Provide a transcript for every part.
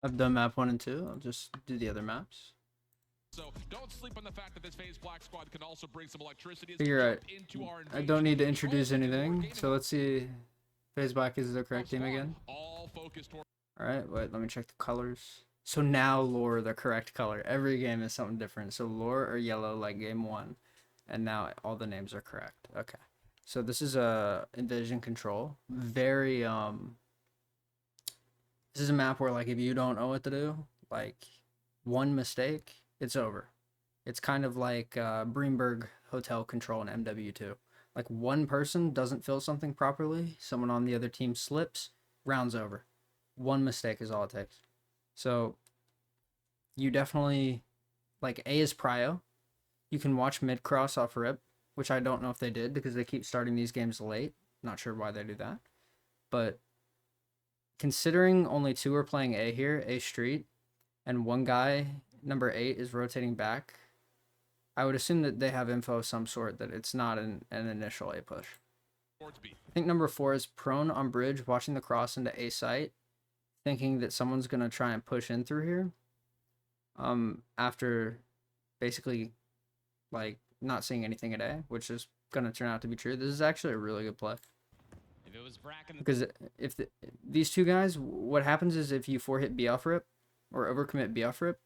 I've done map 1 and 2. I'll just do the other maps. So don't sleep on the fact that this Faze Black squad can also bring some electricity. Figure I don't need to introduce anything, so let's see. Faze Black is the correct team again. Alright, wait, let me check the colors. So now lore the correct color. Every game is something different. So lore or yellow like game 1. And now all the names are correct. Okay. So this is a Invasion Control. Very this is a map where like if you don't know what to do, like one mistake, it's over. It's kind of like Breenberg Hotel Control in MW2. Like one person doesn't fill something properly, someone on the other team slips, round's over. One mistake is all it takes. So you definitely, like A is prio. You can watch mid cross off rip, which I don't know if they did because they keep starting these games late. Not sure why they do that. But considering only 2 are playing A here, A street, and one guy, number 8, is rotating back, I would assume that they have info of some sort that it's not an initial A push. I think number 4 is prone on bridge, watching the cross into A site, thinking that someone's going to try and push in through here. After basically like not seeing anything at A, which is going to turn out to be true. This is actually a really good play. If it was because if these two guys, what happens is if you 4-hit B off rip or overcommit B off rip,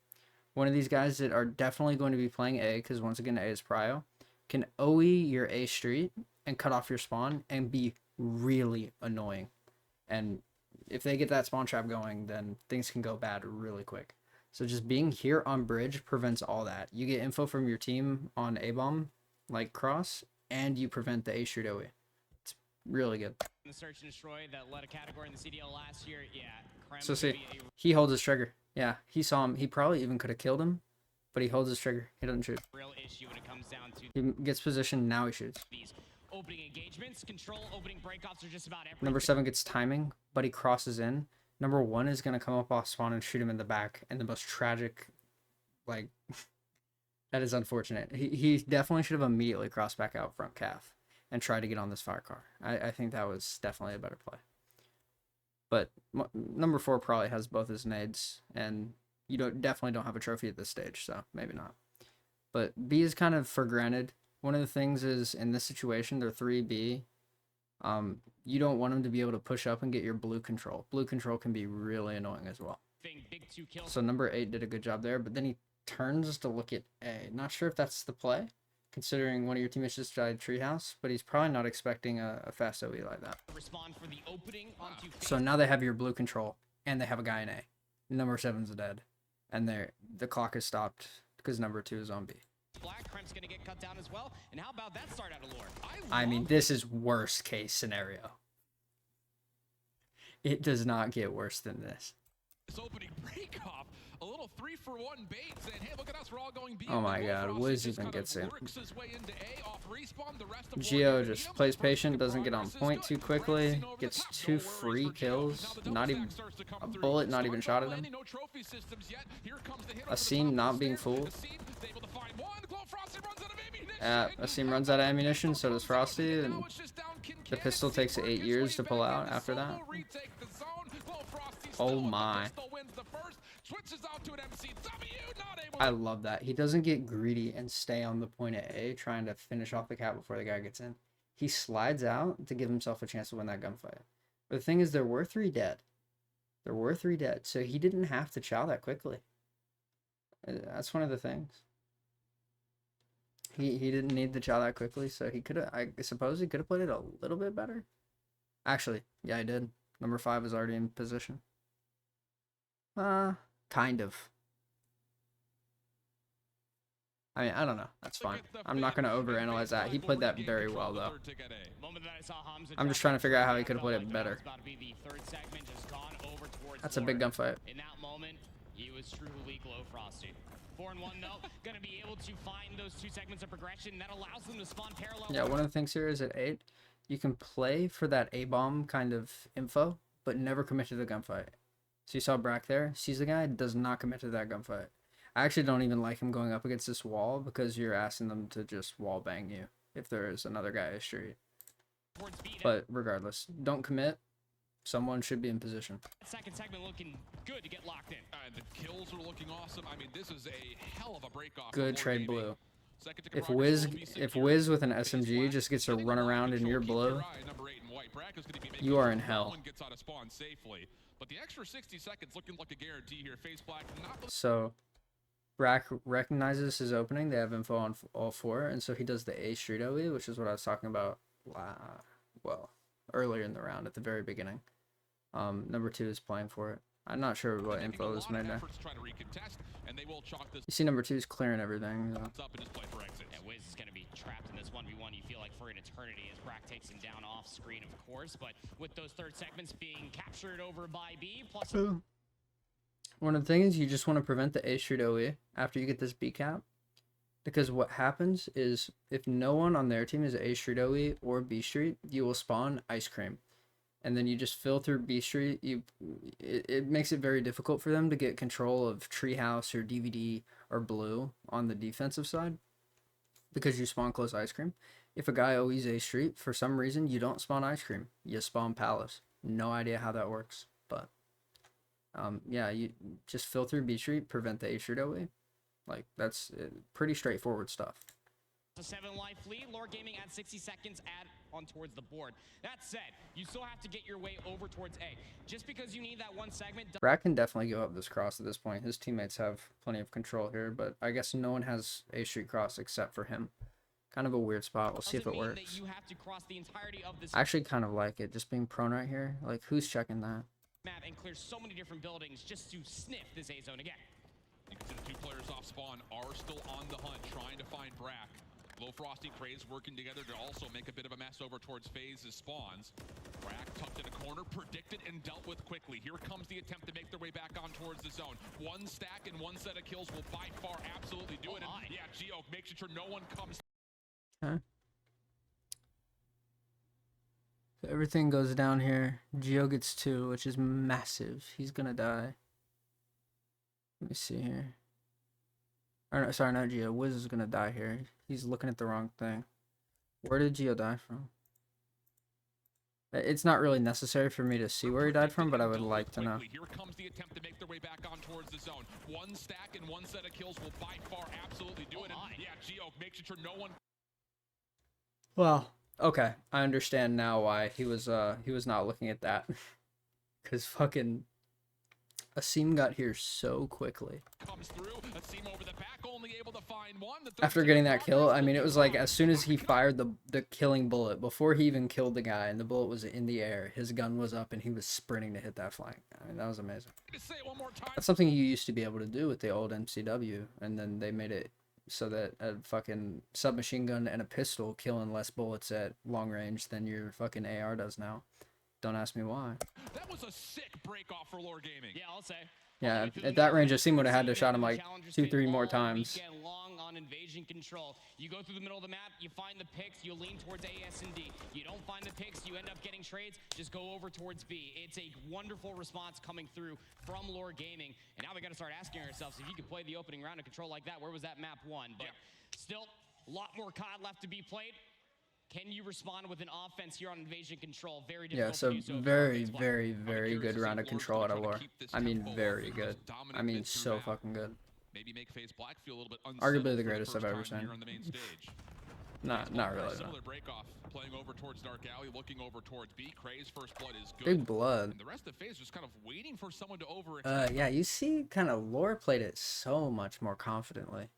one of these guys that are definitely going to be playing A, because once again A is prio, can OE your A street and cut off your spawn and be really annoying. And if they get that spawn trap going, then things can go bad really quick. So just being here on bridge prevents all that. You get info from your team on A-bomb, like cross, and you prevent the A street OE. It's really good. The search and destroy that led a category in the CDL last year. Yeah. So see, he holds his trigger. Yeah, he saw him. He probably even could have killed him, but he holds his trigger. He doesn't shoot. Real issue when it comes down to he gets positioned, now he shoots. These opening engagements, control opening breakoffs are just about everything. Number 7 gets timing, but he crosses in. Number 1 is going to come up off spawn and shoot him in the back. And the most tragic, like, that is unfortunate. He definitely should have immediately crossed back out front calf and tried to get on this fire car. I think that was definitely a better play. But number 4 probably has both his nades, and you definitely don't have a trophy at this stage, so maybe not. But B is kind of for granted. One of the things is, in this situation, they're 3B. You don't want them to be able to push up and get your blue control. Blue control can be really annoying as well. So number 8 did a good job there, but then he turns to look at A. Not sure if that's the play, considering one of your teammates just died treehouse, but he's probably not expecting a fast OE like that. So now they have your blue control, and they have a guy in A. Number 7's dead, and the clock is stopped because number 2 is on B. Black Crimp's gonna get cut down as well. And how about that start out of lore? I mean, this is worst case scenario. It does not get worse than this. This opening break off, a little 3-for-1 bait saying, hey, look at us, we're all going B. Oh my god, Wiz even gets in. Geo just plays patient, doesn't get on point too quickly, gets 2 free kills, not even a bullet, not even shot at him. Asim not being fooled. Asim runs out of ammunition, so does Frosty, and the pistol takes 8 years to pull out after that. Oh my. I love that. He doesn't get greedy and stay on the point at A trying to finish off the cap before the guy gets in. He slides out to give himself a chance to win that gunfight. But the thing is, there were 3 dead. There were 3 dead, so he didn't have to chow that quickly. That's one of the things. He didn't need to chow that quickly, so he could have, I suppose he could have played it a little bit better. Actually, yeah, he did. Number 5 is already in position. Kind of. I mean, I don't know. That's fine. I'm not going to overanalyze that. He played that very well, though. I'm just trying to figure out how he could have played it better. That's a big gunfight. In that moment, he was truly glow frosty. 4-1 though, gonna be able to find those 2 segments of progression that allows them to spawn parallel. Yeah, one of the things here is at 8, you can play for that A-bomb kind of info, but never commit to the gunfight. So you saw Brack there, sees the guy, does not commit to that gunfight. I actually don't even like him going up against this wall because you're asking them to just wall bang you if there is another guy in the street. But regardless, don't commit. Someone should be in position. Second segment looking good to get locked in. And the kills are looking awesome. I mean, this is a hell of a break off. Good trade blue. If Wiz Wiz with an SMG just gets to run around in your blue, you are in hell. Gets out of spawn safely. But the extra 60 seconds looking like a guarantee here. Faze Black not So Brack recognizes his opening. They have info on all four, and so he does the A Street OE, which is what I was talking about well, earlier in the round at the very beginning. Number 2 is playing for it. I'm not sure what info is made there. You see number 2 is clearing everything. So. And Wiz is going to be trapped in this 1v1, you feel like, for an eternity as Brack takes him down off screen, of course. But with those third segments being captured over by B, plus... One of the things, you just want to prevent the A Street OE after you get this B cap. Because what happens is, if no one on their team is A Street OE or B Street, you will spawn Ice Cream. And then you just fill through B Street. It makes it very difficult for them to get control of Treehouse or DVD or Blue on the defensive side, because you spawn close Ice Cream. If a guy OEs A Street, for some reason, you don't spawn Ice Cream. You spawn Palace. No idea how that works. But, yeah, you just fill through B Street, prevent the A Street OE. Like, that's pretty straightforward stuff. A 7-life lead. Lore Gaming at 60 seconds add on towards the board. That said, you still have to get your way over towards A. Just because you need that one segment... Brack can definitely go up this cross at this point. His teammates have plenty of control here, but I guess no one has A Street cross except for him. Kind of a weird spot. We'll see if it works. You have to cross the entirety of this I actually kind of like it, just being prone right here. Like, who's checking that? map and clear so many different buildings just to sniff this A zone again. You can see the 2 players off spawn are still on the hunt, trying to find Brack. Low Frosty, Craze working together to also make a bit of a mess over towards Faze's spawns. Brack tucked in a corner, predicted and dealt with quickly. Here comes the attempt to make their way back on towards the zone. 1 stack and 1 set of kills will by far absolutely do it. And yeah, Geo makes sure no one comes. Huh? So everything goes down here. Geo gets 2, which is massive. He's gonna die. Let me see here. Or no, sorry, not Geo. Wiz is gonna die here. He's looking at the wrong thing. Where did Geo die from? It's not really necessary for me to see where he died from, but I would like to know. Here comes the attempt to make their way back on towards the zone. 1 stack and 1 set of kills will by far absolutely do it. And yeah, Geo makes sure no one. Well, okay, I understand now why he was not looking at that. Cause fucking Asim got here so quickly. Comes through. Asim over the back, only able to find 1. After getting that kill, I mean, it was like as soon as he fired the killing bullet, before he even killed the guy and the bullet was in the air, his gun was up and he was sprinting to hit that flank. I mean, that was amazing. That's something you used to be able to do with the old MCW, and then they made it so that a fucking submachine gun and a pistol killing less bullets at long range than your fucking AR does now. Don't ask me why. That was a sick break off for Lore Gaming. Yeah, I'll say. Yeah, at that range, Asim would have had to shot him like 2-3 more times. Long on invasion control. You go through the middle of the map, you find the picks, you lean towards AS and D. You don't find the picks, you end up getting trades, just go over towards B. It's a wonderful response coming through from Lore Gaming. And now we got to start asking ourselves, if you could play the opening round of control like that, where was that map won? But still, a lot more COD left to be played. Can you respond with an offense here on invasion control? Very difficult. Yeah, so very, very, very good round of control out of Lore. I mean, very good. I mean, so fucking good. Maybe make Faze Black feel a little bit arguably the greatest I've ever seen. Not really. Similar break off, playing over towards Dark Alley, looking over towards B. Craze first blood is good. Big blood. And the rest of Faze just kind of waiting for someone to over. Yeah, you see, kind of Lore played it so much more confidently.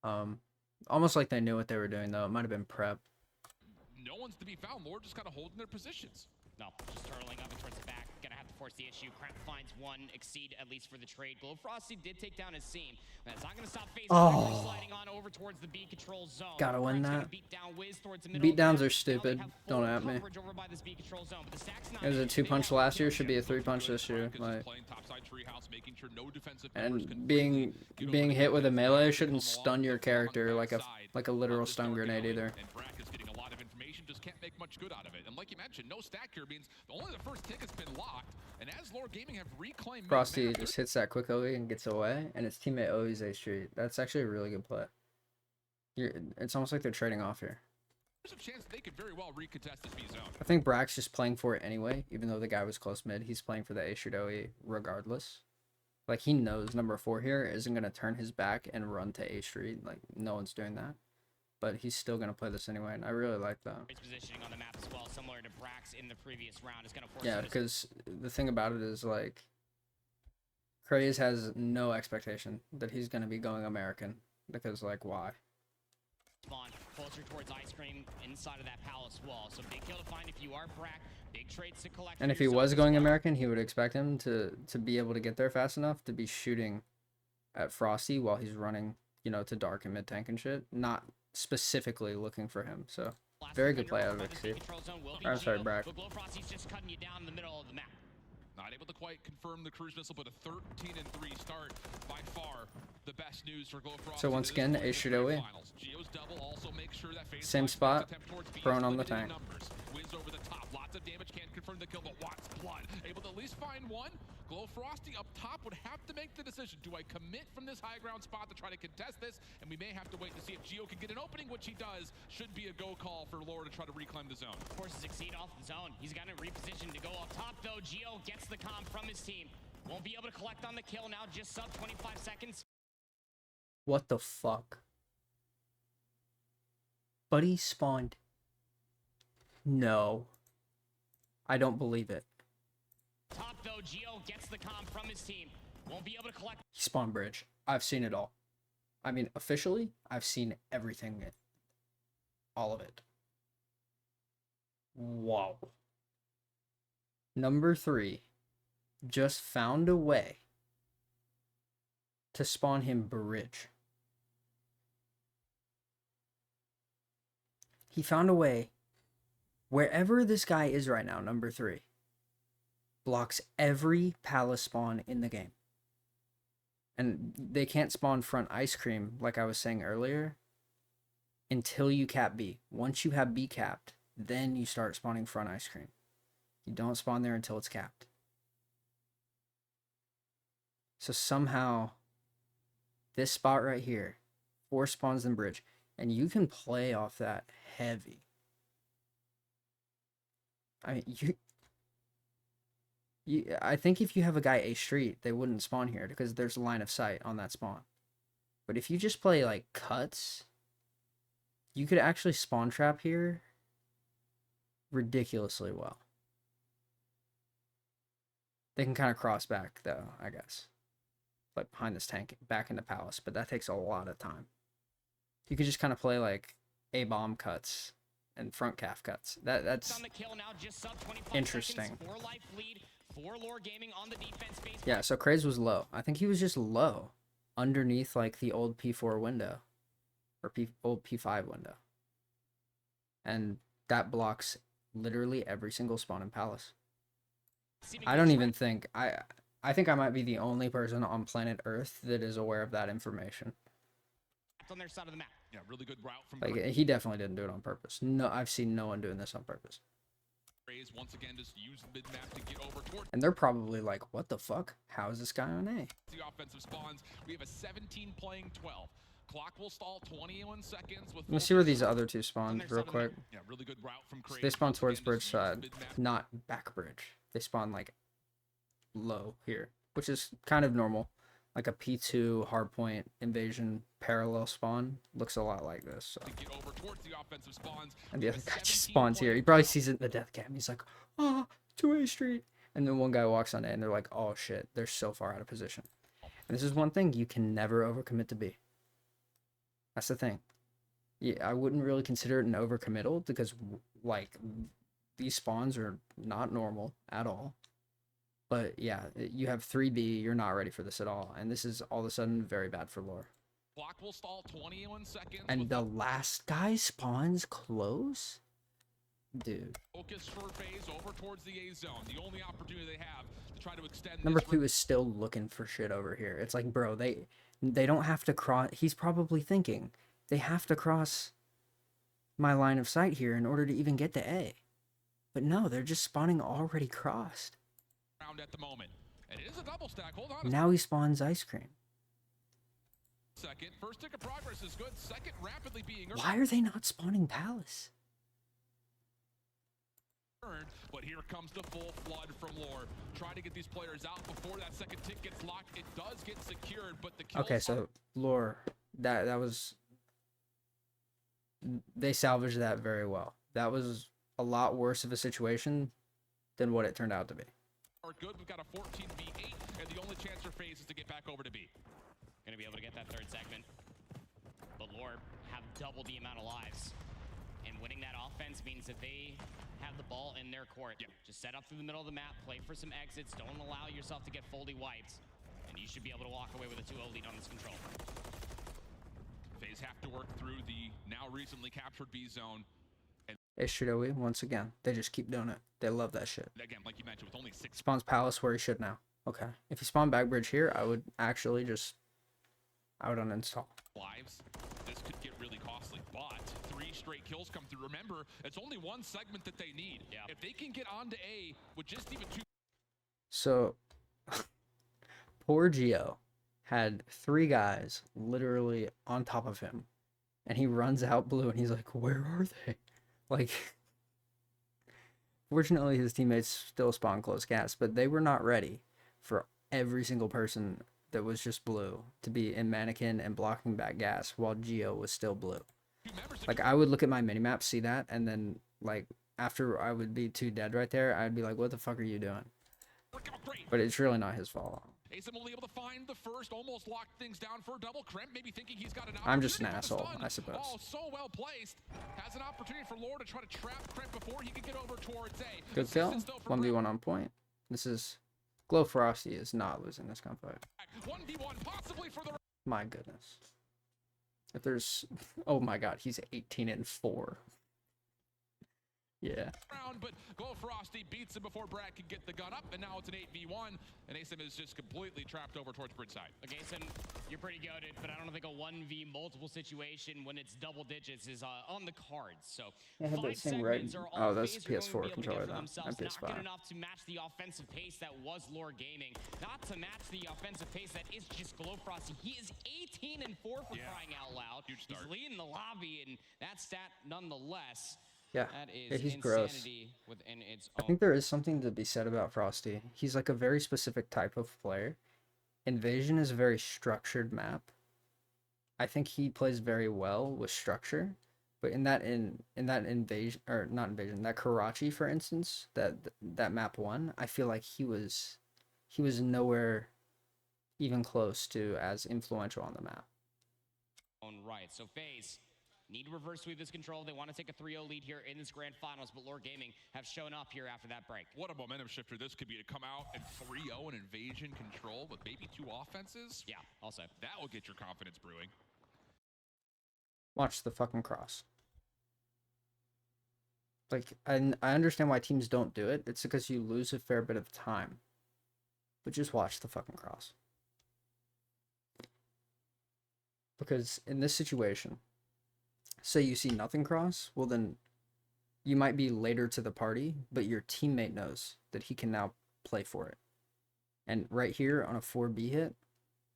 Almost like they knew what they were doing though. It might have been prep. No one's to be found. Lore just kind of holding their positions. No, just turtling up and towards the back. Gonna have to force the issue. Cramp finds 1, exceed at least for the trade. Glow Frosty did take down his seam. That's not gonna stop Faze sliding on over towards the B control zone. Gotta win that. Beat down Wiz towards the middle. Beatdowns are stupid. Don't at me. It was a 2-punch last year. Should be a 3-punch this year. Like, and being hit with a melee shouldn't stun your character like a literal stun grenade either. Just can't make much good out of it. And like you mentioned, no stack here means only the first tick has been locked. And as Lore Gaming have reclaimed Frosty just hits that quick OE and gets away, and his teammate OEs A Street. That's actually a really good play. It's almost like they're trading off here. there's a chance they could very well recontest this B zone. I think Brack's just playing for it anyway, even though the guy was close mid. He's playing for the A shoot OE regardless. Like, he knows number 4 here isn't going to turn his back and run to A Street. Like, no one's doing that. But he's still going to play this anyway, and I really like that. His positioning on the map as well, similar to Brax in the previous round, is going to force Yeah, him to because the thing about it is, like, Craze has no expectation that he's going to be going American. Because, like, why? spawn closer towards Ice Cream inside of that palace wall. So big kill to find if you are Brack. Big trades to collect. And if he was going American, he would expect him to be able to get there fast enough to be shooting at Frosty while he's running, you know, to dark and mid tank and shit. Not specifically looking for him. So very good play out of Exceed. I'm sorry, Brack. Frosty's just cutting you down in the middle of the map. Not able to quite confirm the cruise missile, but a 13-3 start, by far the best news for Glowfrost. So once again, A should away. Geo's double also makes sure that Same spot, prone on the tank. Wins over the top, lots of damage, can't confirm the kill, but Watts blood. Able to at least find one. Glowfrosty up top would have to make the decision. Do I commit from this high ground spot to try to contest this? And we may have to wait to see if Geo can get an opening, which he does. Should be a go call for Lore to try to reclaim the zone. Of course, Exceed off the zone. He's got to reposition to go up top, though. Geo gets the comm from his team. Won't be able to collect on the kill now, just sub 25 seconds. What the fuck? Buddy spawned. No. I don't believe it. Top though, Geo gets the comm from his team. Won't be able to collect. He spawned bridge. I've seen it all. I mean, officially, I've seen everything. All of it. Wow. Number 3 just found a way to spawn him bridge. He found a way, wherever this guy is right now, number 3, blocks every palace spawn in the game. And they can't spawn front Ice Cream, like I was saying earlier, until you cap B. Once you have B capped, then you start spawning front Ice Cream. You don't spawn there until it's capped. So somehow, this spot right here, 4 spawns in bridge, and you can play off that heavy. I mean, I think if you have a guy A street, they wouldn't spawn here because there's a line of sight on that spawn. But if you just play like cuts, you could actually spawn trap here ridiculously well. They can kind of cross back though, I guess. Like behind this tank, back into palace, but that takes a lot of time. You could just kind of play like A-bomb cuts and front calf cuts. That's interesting. Yeah, so Craze was low. I think he was just low underneath like the old P4 window or old P5 window. And that blocks literally every single spawn in palace. I don't even think I think I might be the only person on planet Earth that is aware of that information. On their side of the map. Yeah, really good route from like he definitely didn't do it on purpose. No, I've seen no one doing this on purpose. Craze once again just use mid-map to get over toward. And they're probably like, what the fuck? How is this guy on A? The offensive spawns. We have a 17 playing 12. Clock will stall 21 seconds with. Let me see where these other 2 spawn real quick. Yeah, really good route from Craze. So they spawn towards bridge side, not back bridge. They spawn like low here, which is kind of normal. Like a P2 hardpoint invasion parallel spawn looks a lot like this. So. Get over towards the offensive spawns. And the other guy just spawns here. He probably sees it in the death cam. He's like, oh, 2A street. And then one guy walks on A and they're like, oh shit, they're so far out of position. And this is one thing, you can never overcommit to B. That's the thing. Yeah, I wouldn't really consider it an overcommittal because like these spawns are not normal at all. But yeah, you have 3B, you're not ready for this at all. And this is all of a sudden very bad for Lore. Clock will stall 21 seconds. And the last guy spawns close? Dude. Focus for Faze over towards the A zone. The only opportunity they have to try to extend Number 2 is still looking for shit over here. It's like, bro, they don't have to cross. He's probably thinking they have to cross my line of sight here in order to even get to A. But no, they're just spawning already crossed. At the moment. It is a double stack. Hold on. Now he spawns Ice Cream. Second, first tick of progress is good. Second, rapidly being earned. Why are they not spawning Palace? But here comes the full flood from Lore. Try to get these players out before that second tick gets locked. It does get secured, but the kills Okay, so Lore, that was, they salvaged that very well. That was a lot worse of a situation than what it turned out to be. are good. We've got a 14v8, and the only chance for Faze is to get back over to B. Gonna be able to get that third segment. But Lore have double the amount of lives. And winning that offense means that they have the ball in their court. Yeah. Just set up through the middle of the map, play for some exits, don't allow yourself to get fully wiped. And you should be able to walk away with a 2-0 lead on this control. Faze have to work through the now recently captured B zone. It's Shidowi, once again. They just keep doing it. They love that shit. Again, like you mentioned, with only 6 Spawns Palace where he should now. Okay. If he spawned back bridge here, I would actually just... I would uninstall. lives, this could get really costly. But 3 straight kills come through. Remember, it's only one segment that they need. Yeah. If they can get onto A with just even 2... So, poor Geo had 3 guys literally on top of him. And he runs out blue and he's like, where are they? Like, fortunately his teammates still spawned close gas, but they were not ready for every single person that was just blue to be in mannequin and blocking back gas while Geo was still blue. Like, I would look at my minimap, see that, and then, like, after I would be 2 dead right there, I'd be like, what the fuck are you doing? But it's really not his fault. Asim will be able to find the first, almost locked things down for a double. Crimp maybe thinking he's got an I'm just an opportunity, but the asshole, stun, I suppose. Oh, so well placed. Has an opportunity for Lore to try to trap Crimp before he can get over towards A. Good kill. Assistance though for 1v1 on point. This is... Glow Frosty is not losing this gunfight. 1v1 possibly for the... My goodness. If there's... Oh my god, he's 18-4. Yeah. round, but Glow Frosty beats him before Brad can get the gun up, and now it's an 8v1, and Asim is just completely trapped over towards bridge side. Okay, so you're pretty goated, but I don't think a 1v multiple situation when it's double digits is on the cards. So I had 5 that same red. segments are all Oh, that's Faze are going to PS4 be able to controller get for though. themselves. I'm Not good PS5. enough to match the offensive pace that was Lore Gaming. Not to match the offensive pace that is just Glow Frosty. He is 18-4 for crying out loud. Huge start. He's leading the lobby, and that stat nonetheless. Yeah. That Yeah, is he's gross. insanity within its I own. think there is something to be said about Frosty. He's like a very specific type of player. Invasion is a very structured map. I think he plays very well with structure, but in that invasion, or not invasion, that Karachi, for instance, that map 1, I feel like he was nowhere even close to as influential on the map. Own right. So Faze need to reverse sweep this control. They want to take a 3-0 lead here in this grand finals, but Lore Gaming have shown up here after that break. What a momentum shifter this could be to come out and 3-0 in invasion control with maybe 2 offenses. Yeah, also. That will get your confidence brewing. Watch the fucking cross. Like, I understand why teams don't do it. It's because you lose a fair bit of time. But just watch the fucking cross. Because in this situation, say you see nothing cross, well then you might be later to the party, but your teammate knows that he can now play for it. And right here on a 4B hit,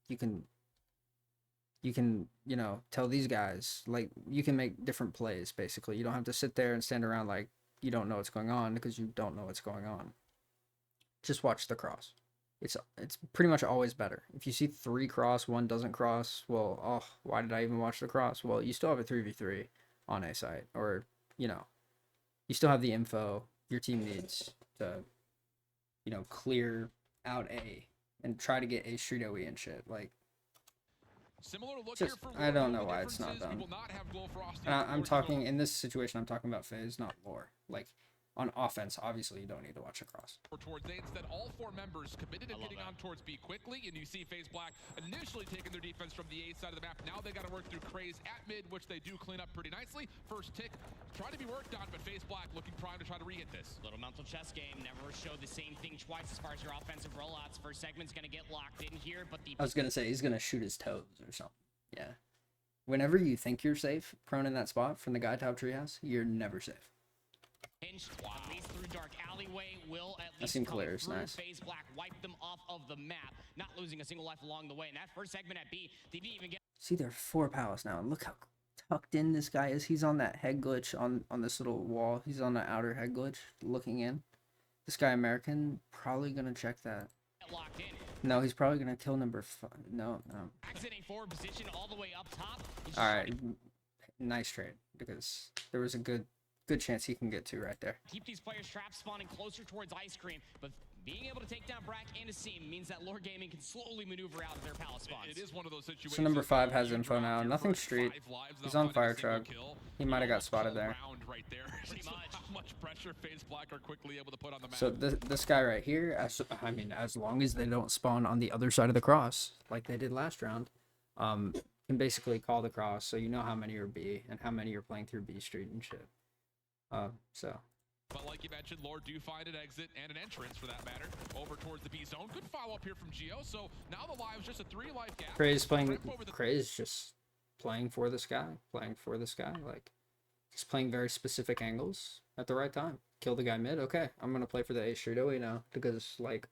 you can, you know, tell these guys, like, you can make different plays, basically. You don't have to sit there and stand around like you don't know what's going on, because you don't know what's going on. Just watch the cross. It's pretty much always better. If you see 3 cross, 1 doesn't cross, well, oh, why did I even watch the cross? Well, you still have a 3v3 on A site, or, you know, you still have the info your team needs to, you know, clear out A and try to get A street OE and shit. Like, Similar look just, here for I don't Lore. know The why it's difference not is we done. will not have Glow Frosty And I'm forward talking, to in this situation, I'm talking about Faze, not Lore. Like, on offense, obviously, you don't need to watch a cross. go towards A. Instead, all 4 members committed to I love getting that. on towards B quickly, and you see Faze Black initially taking their defense from the A side of the map. Now they got to work through Craze at mid, which they do clean up pretty nicely. First tick, trying to be worked on, but Faze Black looking primed to try to re-hit this. Little mental chess game. Never showed the same thing twice as far as your offensive rollouts. First segment's going to get locked in here, but the I was gonna say he's gonna shoot his toes or something. Yeah. Whenever you think you're safe, prone in that spot from the guy top treehouse, you're never safe. pinch, at least through dark alleyway, will at least seemed come clear, it's through. nice. Faze Black wiped them off of the map, not losing a single life along the way. And that first segment at B, they didn't even get See, there are 4 palace now, and look how tucked in this guy is. He's on that head glitch on this little wall. He's on the outer head glitch looking in. This guy American probably gonna check that. Locked in. No, he's probably gonna kill number 5. No. Exiting forward position all the way up top. All right, nice trade because there was a good chance he can get 2 right there. Keep these players trapped, spawning closer towards Ice Cream, but being able to take down Brack and Asim means that Lord Gaming can slowly maneuver out of their palace spawns. It is one of those situations. So number 5 has info now. Nothing street. He's on fire truck. He might have got spotted there. Right there. Pretty much. How much pressure Faze Black are quickly able to put on the map. So this guy right here, as long as they don't spawn on the other side of the cross like they did last round, can basically call the cross, so you know how many are B and how many are playing through B Street and shit. But like you mentioned, Lord do find an exit and an entrance for that matter over towards the B zone. Good follow up here from Geo. So now the live's just a 3 life gap. Craze just playing for this guy, like just playing very specific angles at the right time. Kill the guy mid. Okay, I'm gonna play for the A Street OE now because, like,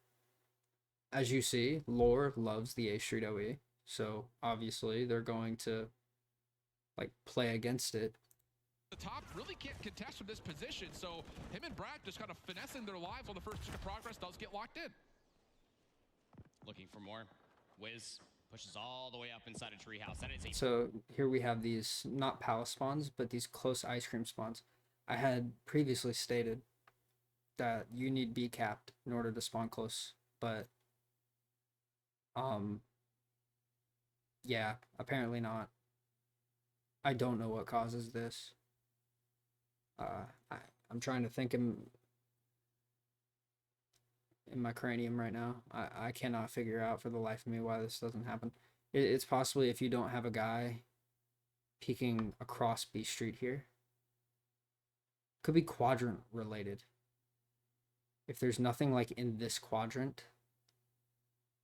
as you see, Lore loves the A Street OE, so obviously they're going to like play against it. The top really can't contest from this position, so him and Brack just kind of finessing their lives on the first of progress does get locked in. Looking for more. Wiz pushes all the way up inside a treehouse. That is a So here we have these not palace spawns, but these close ice cream spawns. I had previously stated that you need B capped in order to spawn close, but yeah, apparently not. I don't know what causes this. I'm trying to think in my cranium right now. I cannot figure out for the life of me why this doesn't happen. It's possibly if you don't have a guy peeking across B Street here. Could be quadrant related. If there's nothing like in this quadrant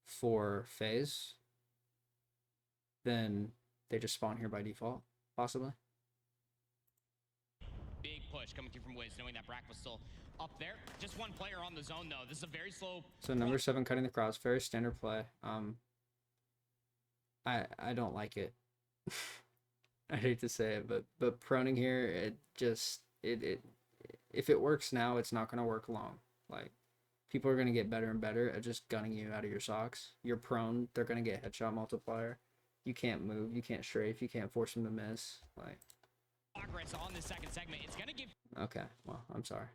for Faze, then they just spawn here by default, possibly. big push coming through from Wiz, knowing that Brack was still up there. Just one player on the zone, though. This is a very slow... So number 7 cutting the cross, very standard play. I don't like it. I hate to say it, but proning here, it just if it works now, it's not gonna work long. Like, people are gonna get better and better at just gunning you out of your socks. You're prone, they're gonna get headshot multiplier. You can't move, you can't strafe, you can't force them to miss. Like, progress on the second segment. It's gonna give okay, well, I'm sorry.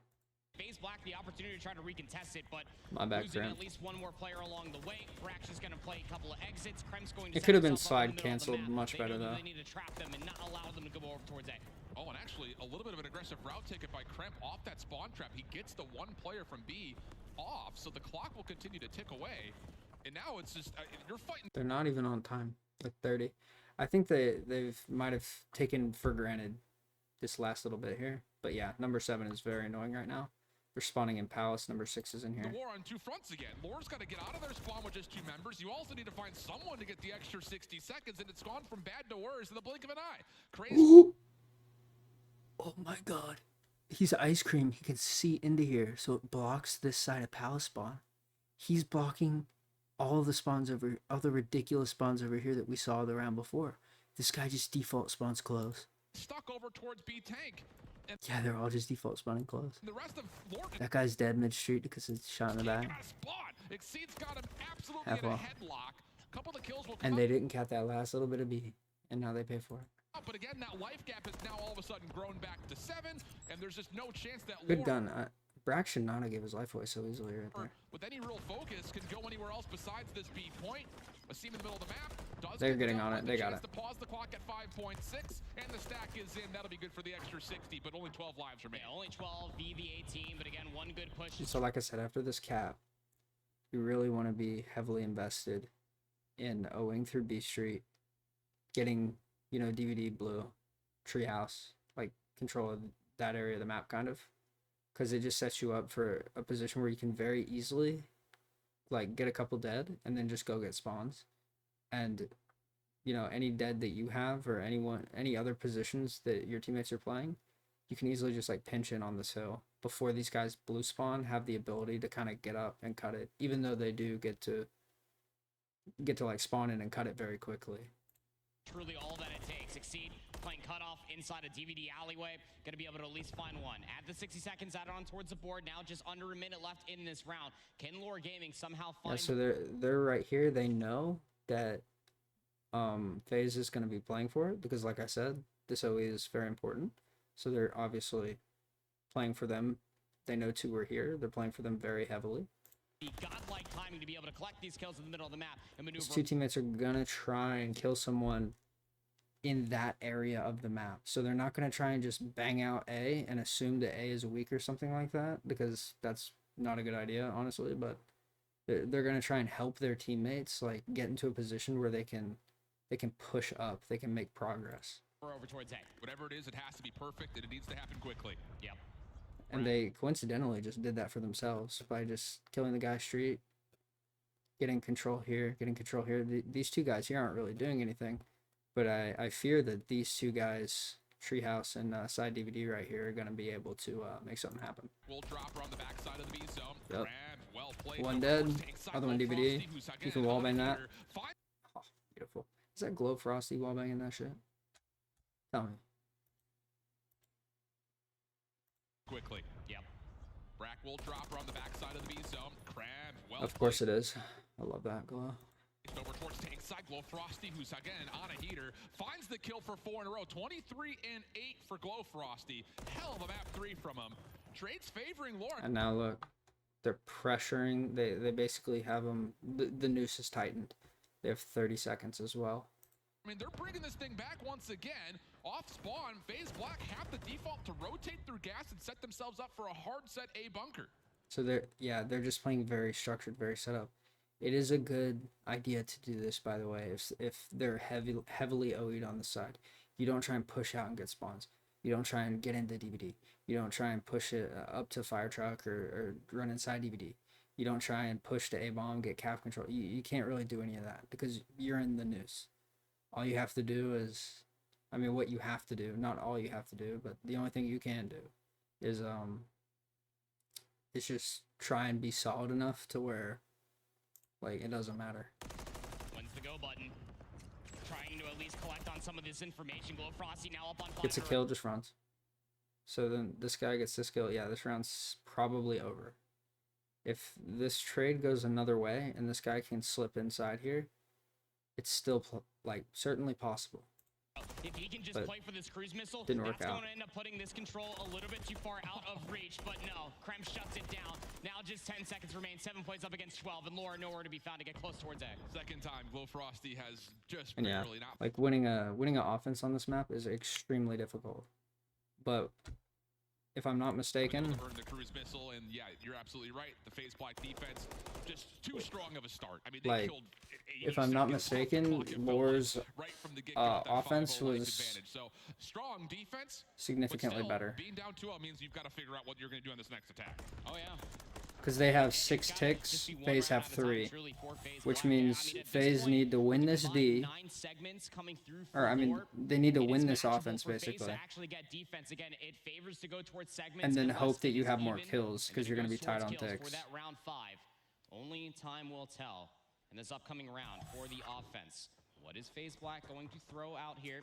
Faze Black the opportunity to try to recontest it, but My bad, losing Krem. at least one more player along the way. Brack's just gonna play a couple of exits. Krem's going to It set could have been himself up in the slide middle of the canceled map. much They better know that though. They need to trap them and not allow them to go over towards A. Oh, and actually, a little bit of an aggressive route taken by Kremp off that spawn trap. He gets the one player from B off, so the clock will continue to tick away. And now it's just, you're fighting. They're not even on time, like 30. I think they've might have taken for granted this last little bit here. But yeah, number 7 is very annoying right now. They're spawning in Palace. Number 6 is in here. The war on two fronts again. Lore's got to get out of their spawn with just 2 members. You also need to find someone to get the extra 60 seconds, and it's gone from bad to worse in the blink of an eye. Crazy. Ooh. Oh my god. He's ice cream. He can see into here, so it blocks this side of Palace spawn. He's blocking all the spawns over, all the ridiculous spawns over here that we saw the round before. This guy just default spawns close. Stuck over towards B tank. And Yeah, they're all just default spawning close. the rest of Lore That guy's dead mid-street because it's shot in the back. got a spawn. Exceed's got him absolutely Half in a off. headlock. A couple of the kills will come And up. they didn't cap that last little bit of B, and now they pay for it. But again, that life gap has now all of a sudden grown back to 7, and there's just no chance that Good Lore, gun. Brack should not have gave his life away so easily right there. with any real focus, can go anywhere else besides this B point. A seam in the middle of the map. Does They're get getting done on with it. the They got chance it. To pause the clock at 5.6, and the stack is in. That'll be good for the extra 60, but only 12 lives remain. Yeah, only 12 VV18, but again, one good push. So like I said, after this cap, you really want to be heavily invested in owing through B Street, getting, DVD blue, treehouse, like control of that area of the map kind of, because it just sets you up for a position where you can very easily like get a couple dead and then just go get spawns. And any dead that you have or any other positions that your teammates are playing, you can easily just like pinch in on this hill before these guys blue spawn have the ability to kind of get up and cut it, even though they do get to like spawn in and cut it very quickly. Truly all that it takes. Exceed playing cutoff inside a DVD alleyway. Going to be able to at least find one. Add the 60 seconds added on towards the board. Now just under a minute left in this round. Can Lore Gaming somehow Yeah, find... so they're right here. They know that Faze is going to be playing for it because, like I said, this OE is very important. So they're obviously playing for them. They know two are here. They're playing for them very heavily. The godlike timing to be able to collect these kills in the middle of the map and maneuver. These two teammates are gonna try and kill someone in that area of the map. So they're not gonna try and just bang out A and assume that A is weak or something like that, because that's not a good idea, honestly. But they're gonna try and help their teammates like get into a position where they can push up, they can make progress. Over towards A. Whatever it is, it has to be perfect and it needs to happen quickly. Yep. And they coincidentally just did that for themselves by just killing the guy street, getting control here, getting control here. These two guys here aren't really doing anything, but I fear that these two guys, Treehouse and Side DVD right here, are going to be able to make something happen. We'll drop her on the backside of the B zone. Yep. Well played. One dead, other one DVD. You can wallbang that. Oh, beautiful. Is that Glow Frosty wallbanging that shit? Tell me. Quickly. Yep. Brack will drop her on the backside of the B zone. Crab, well Of course it is. I love that Glow. Over towards tank side. Glow Frosty, who's again on a heater, finds the kill for 4 in a row. 23 and 8 for Glow Frosty. Hell of a map 3 from him. Trades favoring Lore. And now look, they're pressuring. They basically have them. The noose is tightened. They have 30 seconds as well. I mean, they're bringing this thing back once again. Off spawn, Faze Black have the default to rotate through gas and set themselves up for a hard set A bunker. So they're just playing very structured, very set up. It is a good idea to do this, by the way, if they're heavily OE'd on the side. You don't try and push out and get spawns. You don't try and get into DVD. You don't try and push it up to fire truck or run inside DVD. You don't try and push to A-bomb, get cap control. You can't really do any of that because you're in the noose. All you have to do is, I mean, what you have to do, not all you have to do, but the only thing you can do is just try and be solid enough to where, like, it doesn't matter. When's the go button? Trying to at least collect on some of this information. Glow Frosty now up on fire. Gets a kill, just runs. So then this guy gets this kill. Yeah, this round's probably over. If this trade goes another way and this guy can slip inside here, it's still like certainly possible. If he can just But play for this cruise missile, didn't work that's out. going to end up putting this control a little bit too far out of reach. But no, Krem shuts it down. Now just 10 seconds remain. 7 points up against 12, and Lore nowhere to be found to get close towards A. Second time, Glow Frosty has just And yeah, barely not. like winning a offense on this map is extremely difficult. But if I'm not mistaken, Delivering the cruise missile, and yeah, you're absolutely right. The Faze Black defense just too strong of a start. I mean, they like, killed. if I'm not mistaken, Lore's right from the get-go with that offense 5-0 life was advantage. So strong defense, but significantly still, better being down 2-0 means you've got to figure out what you're going to do on this next attack. Oh, yeah. because they have 6 ticks, FaZe have 3, which means FaZe need to win this D, or I mean, they need to win this offense basically, and then hope that you have more kills because you're going to be tied on ticks. Only time will tell in this upcoming round for the offense. What is FaZe Black going to throw out here?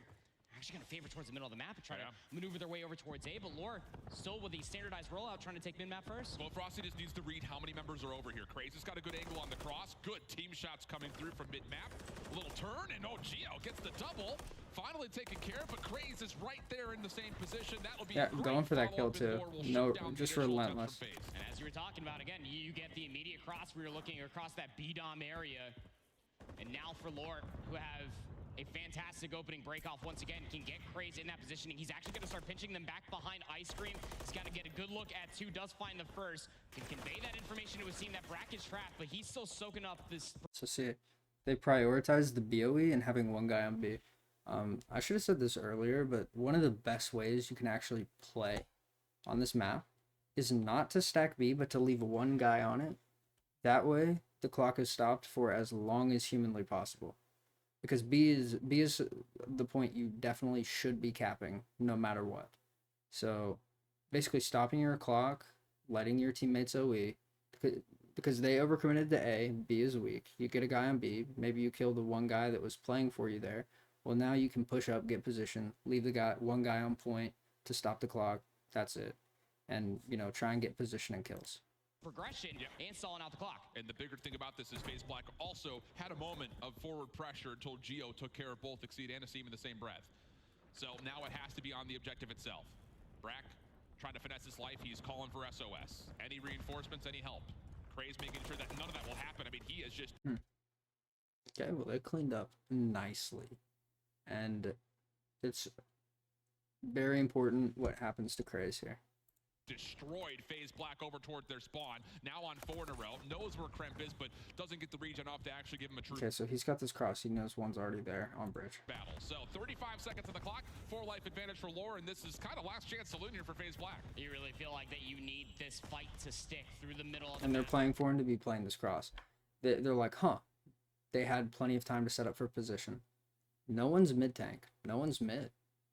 Actually going to favor towards the middle of the map and try to maneuver their way over towards A, but Lore still with the standardized rollout trying to take mid-map first. Well, Frosty just needs to read how many members are over here. Craze has got a good angle on the cross. Good team shots coming through from mid-map. A little turn, and oh, Gio gets the double. Finally taken care of, but Craze is right there in the same position. That'll be going for that kill too. No, just relentless. And as you were talking about, again, you get the immediate cross where you're looking across that B-Dom area. And now for Lore, who have a fantastic opening break-off once again, can get Craze in that positioning. He's actually going to start pinching them back behind Ice Cream. He's got to get a good look at 2, does find the first. Can convey that information to his team that Brack is trapped, but he's still soaking up this. So see, they prioritize the BOE and having one guy on B. I should have said this earlier, but one of the best ways you can actually play on this map is not to stack B, but to leave one guy on it. That way, the clock is stopped for as long as humanly possible. Because B is the point you definitely should be capping, no matter what. So, basically stopping your clock, letting your teammates OE, because they overcommitted to A, B is weak. You get a guy on B, maybe you kill the one guy that was playing for you there, Well, now you can push up, get position, leave one guy on point to stop the clock. That's it. And, you know, try and get position and kills. Progression and stalling out the clock. And the bigger thing about this is FaZe Black also had a moment of forward pressure until Geo took care of both Exceed and Asim in the same breath. So now it has to be on the objective itself. Brack trying to finesse his life. He's calling for SOS. Any reinforcements, any help? Craze making sure that none of that will happen. I mean, he is just... Okay, well, they cleaned up nicely. And it's very important what happens to Craze here. Destroyed FaZe Black over towards their spawn. Now on 4 in a row. Knows where Kremp is, but doesn't get the regen off to actually give him a true... Okay, so he's got this cross. He knows one's already there on bridge. Battle. So 35 seconds on the clock. 4 life advantage for Lore, and this is kind of last chance saloon here for FaZe Black. You really feel like that you need this fight to stick through the middle of the And they're map. playing for him to be playing this cross. They're like, huh. They had plenty of time to set up for position. No one's mid-tank. No one's mid.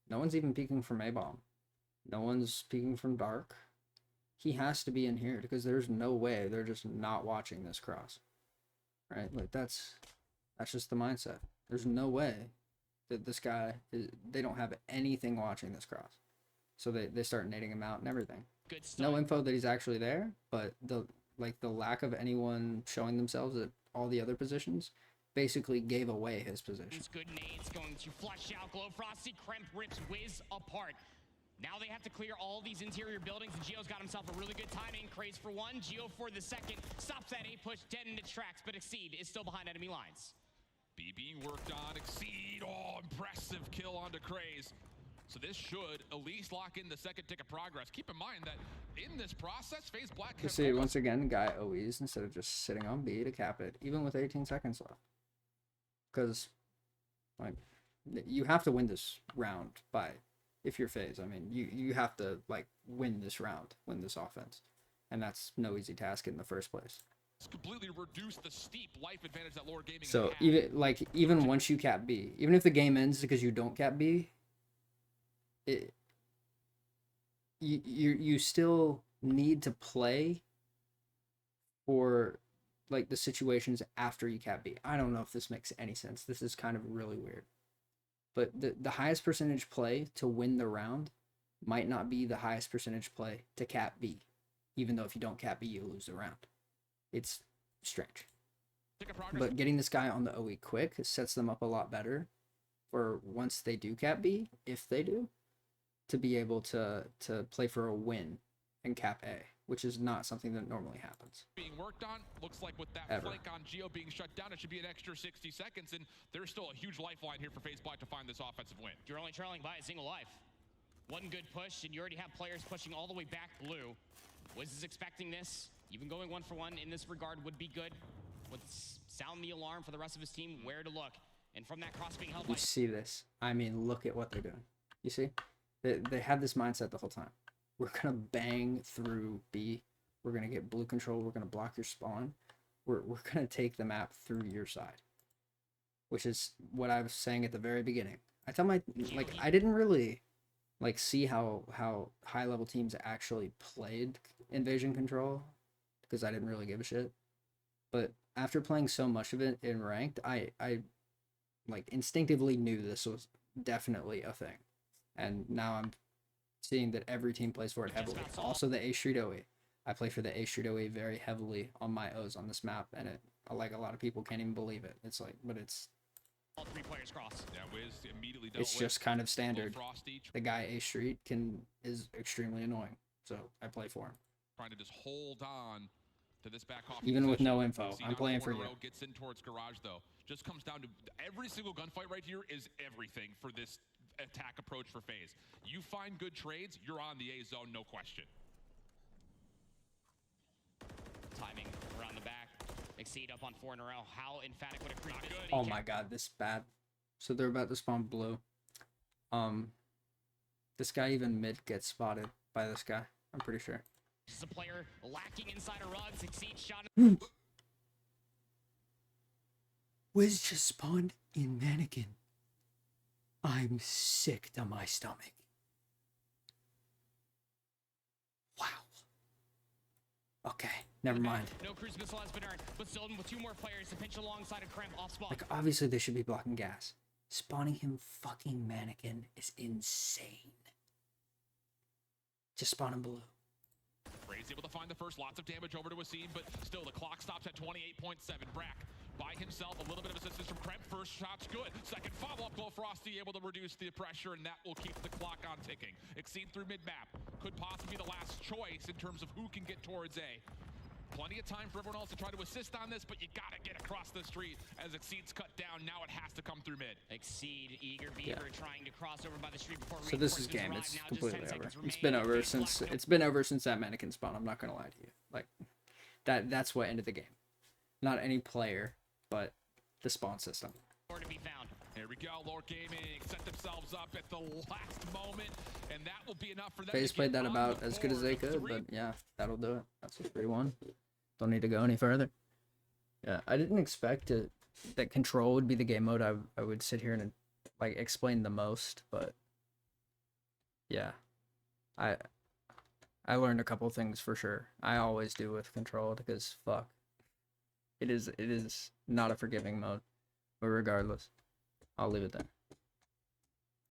No one's even peeking from A-bomb. No one's peeking from dark. He has to be in here because there's no way they're just not watching this cross. Right? Like, that's just the mindset. There's no way that this guy they don't have anything watching this cross. So they start nading him out and everything. Good No start. info that he's actually there, but the lack of anyone showing themselves at all the other positions basically gave away his position. Good nades going to flush out. Glow Frosty. Kremp rips Wiz apart. Now they have to clear all these interior buildings, and Geo's got himself a really good timing. Craze for one, Geo for the second. Stops that A push dead in its tracks, but Exceed is still behind enemy lines. B being worked on. Exceed. Oh, impressive kill onto Craze. So this should at least lock in the second tick of progress. Keep in mind that in this process, FaZe Black... You see, once again, guy OEs instead of just sitting on B to cap it, even with 18 seconds left. Because, like, you have to win this round by... If you're FaZe, I mean, you have to, like, win this round, win this offense. And that's no easy task in the first place. It's completely reduced the steep life advantage that Lore Gaming So, had. even once you cap B, even if the game ends because you don't cap B, you still need to play for, like, the situations after you cap B. I don't know if this makes any sense. This is kind of really weird. But the highest percentage play to win the round might not be the highest percentage play to cap B. Even though if you don't cap B, you lose the round. It's strange. But getting this guy on the OE quick sets them up a lot better for once they do cap B, if they do, to be able to play for a win and cap A, which is not something that normally happens. Being worked on, looks like with that Ever. flank on Geo being shut down, it should be an extra 60 seconds, and there's still a huge lifeline here for FaZe Black to find this offensive win. You're only trailing by a single life. One good push, and you already have players pushing all the way back blue. Wiz is expecting this. Even going 1 for 1 in this regard would be good. Would sound the alarm for the rest of his team where to look. And from that cross being held by... You see this. I mean, look at what they're doing. You see? They had this mindset the whole time. We're going to bang through B. We're going to get blue control. We're going to block your spawn. We're going to take the map through your side. Which is what I was saying at the very beginning. I didn't really, like, see how high-level teams actually played Invasion Control. Because I didn't really give a shit. But after playing so much of it in ranked, I like, instinctively knew this was definitely a thing. And now I'm seeing that every team plays for it heavily. Also the A Street OE. I play for the A Street OE very heavily on my O's on this map, and a lot of people can't even believe it. It's like, but it's... All 3 players cross. Yeah, Wiz immediately dealt It's with just kind of standard. Frosty The guy A Street is extremely annoying, so I play for him. trying to just hold on to this back off. Even with position. no info, See, I'm on playing 4 for in a you. row, gets in towards garage though. Just comes down to every single gunfight right here is everything for this attack approach for FaZe. You find good trades, you're on the A zone, no question. Timing around the back. Exceed up on 4 in a row. How emphatic would a creep be? Oh my god, this is bad. So they're about to spawn blue. This guy even mid gets spotted by this guy. I'm pretty sure. This is a player lacking inside a rug. Exceed shot. Wiz just spawned in Mannequin. I'm sick to my stomach. Wow. Okay, never mind. No cruise missile has been earned, but still with 2 more players to pinch alongside a Kremp off spawn. Like, obviously they should be blocking gas. Spawning him fucking mannequin is insane. Just spawn him blue. Ray's able to find the first, lots of damage over to Wasim, but still the clock stops at 28.7. Brack by himself, a little bit of assistance from Kremp. First shot's good. Second follow-up, Glow Frosty able to reduce the pressure, and that will keep the clock on ticking. Exceed through mid-map. Could possibly be the last choice in terms of who can get towards A. Plenty of time for everyone else to try to assist on this, but you gotta get across the street as Exceed's cut down. Now it has to come through mid. Exceed, Eager Beaver trying to cross over by the street before So this is game. It's completely over. It's been over since that mannequin spawn. I'm not gonna lie to you. Like that's what ended the game. Not any player, but the spawn system. To be found. Here we go. Lord Gaming set themselves up at the last moment, and that will be enough for them. Faze played that about as good as they could, but yeah, that'll do it. That's a 3-1. Don't need to go any further. Yeah, I didn't expect that control would be the game mode I would sit here and like explain the most, but yeah, I learned a couple things for sure. I always do with control because fuck, it is not a forgiving mode, but regardless, I'll leave it there.